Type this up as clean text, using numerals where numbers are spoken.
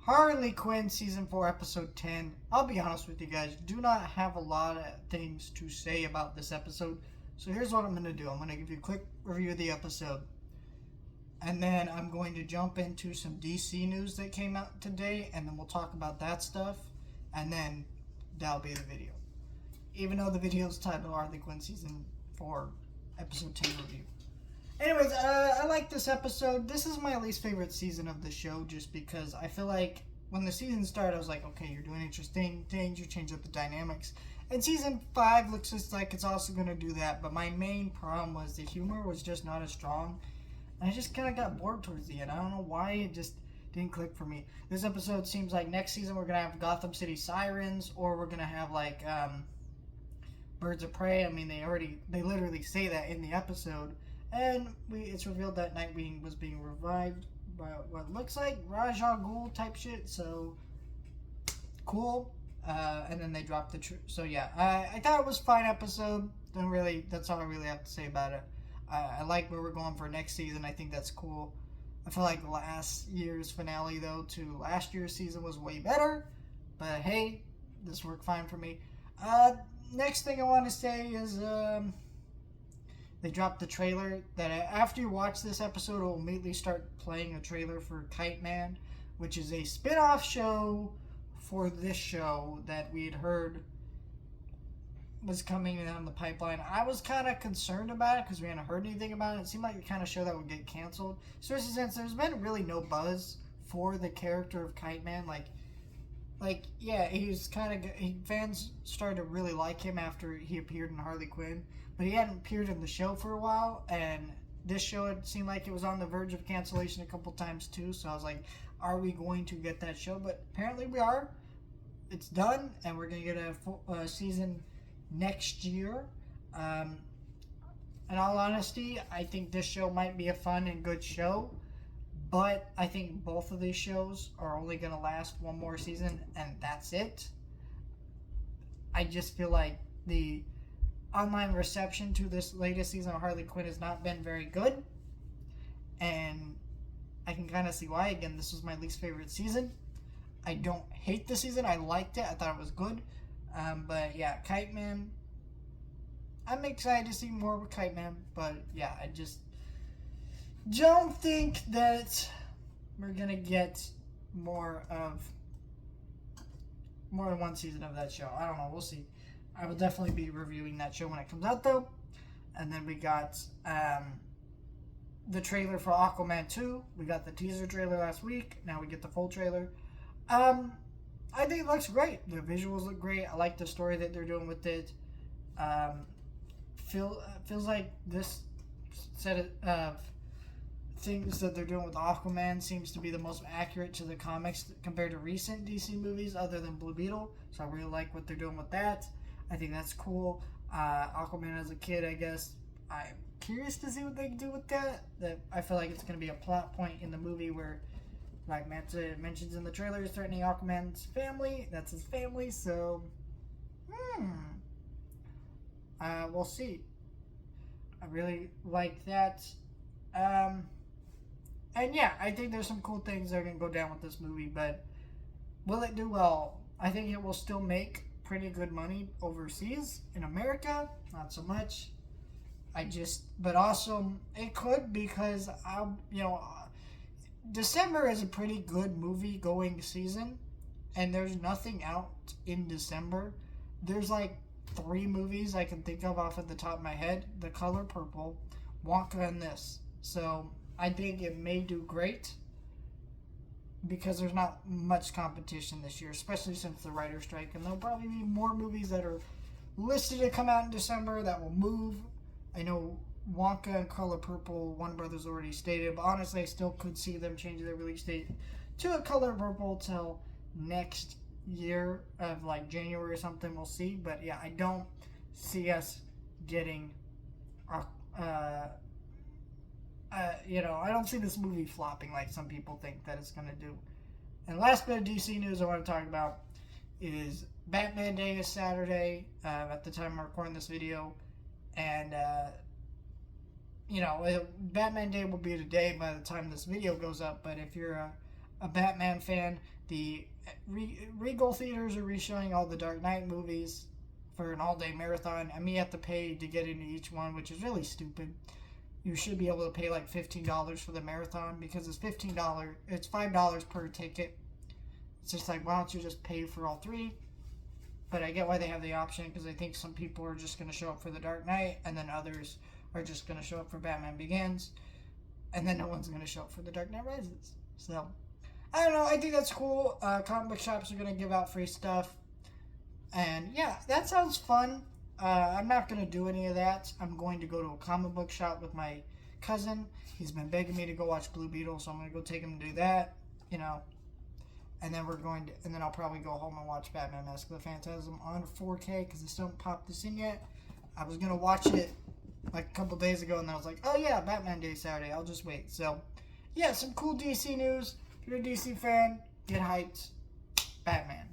Harley Quinn Season 4, Episode 10. I'll be honest with you guys, do not have a lot of things to say about this episode. So here's what I'm going to do. I'm going to give you a quick review of the episode. And then I'm going to jump into some DC news that came out today. And then we'll talk about that stuff. And then that'll be the video. Even though the video is titled Harley Quinn Season 4, Episode 10 review. Anyways, I like this episode. This is my least favorite season of the show just because I feel like when the season started, I was like, okay, you're doing interesting things, you change up the dynamics. And season 5 looks just like it's also going to do that, but my main problem was the humor was just not as strong. And I just kind of got bored towards the end. I don't know why, it just didn't click for me. This episode seems like next season we're going to have Gotham City Sirens, or we're going to have like Birds of Prey. I mean, they literally say that in the episode. And it's revealed that Nightwing was being revived by what looks like Ra's al Ghul type shit. So cool. And then they dropped the so yeah, I thought it was a fine episode. That's all I really have to say about it. I like where we're going for next season. I think that's cool. I feel like last year's finale though to last year's season was way better. But hey, this worked fine for me. Next thing I want to say is they dropped the trailer that after you watch this episode, it will immediately start playing a trailer for Kite Man, which is a spin-off show for this show that we had heard was coming down the pipeline. I was kind of concerned about it because we hadn't heard anything about it. It seemed like the kind of show that would get canceled, especially since there's been really no buzz for the character of Kite Man. Yeah, he's kind of fans started to really like him after he appeared in Harley Quinn, but he hadn't appeared in the show for a while, and this show it seemed like it was on the verge of cancellation a couple times too. So I was like, are we going to get that show? But apparently we are. It's done, and we're gonna get a full season next year. In all honesty, I think this show might be a fun and good show. But I think both of these shows are only going to last one more season, and that's it. I just feel like the online reception to this latest season of Harley Quinn has not been very good. And I can kind of see why. Again, this was my least favorite season. I don't hate the season. I liked it. I thought it was good. But yeah, Kite Man. I'm excited to see more with Kite Man. But yeah, I just don't think that we're gonna get more than one season of that show. I don't know. We'll see. I will definitely be reviewing that show when it comes out, though. And then we got the trailer for Aquaman 2. We got the teaser trailer last week. Now we get the full trailer. I think it looks great. The visuals look great. I like the story that they're doing with it. Feels like this set of things that they're doing with Aquaman seems to be the most accurate to the comics compared to recent DC movies other than Blue Beetle. So I really like what they're doing with that. I think that's cool. Aquaman as a kid, I guess. I'm curious to see what they can do with that. I feel like it's going to be a plot point in the movie where, like Matt mentions in the trailer, is threatening Aquaman's family. That's his family, so we'll see. I really like that. And yeah, I think there's some cool things that are going to go down with this movie, but will it do well? I think it will still make pretty good money overseas. In America, not so much. But also, it could because, December is a pretty good movie going season, and there's nothing out in December. There's like 3 movies I can think of off at the top of my head. The Color Purple, Wonka, and this. So I think it may do great because there's not much competition this year, especially since the writer's strike. And there'll probably be more movies that are listed to come out in December that will move. I know Wonka and Color Purple, Warner Brothers already stated, but honestly, I still could see them changing their release date to a Color Purple till next year of like January or something. We'll see. But yeah, I don't see us getting I don't see this movie flopping like some people think that it's going to do. And last bit of DC news I want to talk about is Batman Day is Saturday at the time I'm recording this video. And, Batman Day will be today by the time this video goes up. But if you're a Batman fan, The Regal Theaters are reshowing all the Dark Knight movies for an all-day marathon, and we have to pay to get into each one, which is really stupid. You should be able to pay like $15 for the marathon because it's $15. It's $5 per ticket. It's just like, why don't you just pay for all three? But I get why they have the option because I think some people are just going to show up for the Dark Knight, and then others are just going to show up for Batman Begins, and then no one's going to show up for the Dark Knight Rises. So, I don't know. I think that's cool. Comic book shops are going to give out free stuff. And yeah, that sounds fun. I'm not going to do any of that. I'm going to go to a comic book shop with my cousin. He's been begging me to go watch Blue Beetle, so I'm going to go take him to do that. You know. And then and then I'll probably go home and watch Batman Mask of the Phantasm on 4K because I still haven't popped this in yet. I was going to watch it like a couple days ago, and then I was like, oh yeah, Batman Day Saturday. I'll just wait. So, yeah, some cool DC news. If you're a DC fan, get hyped. Batman.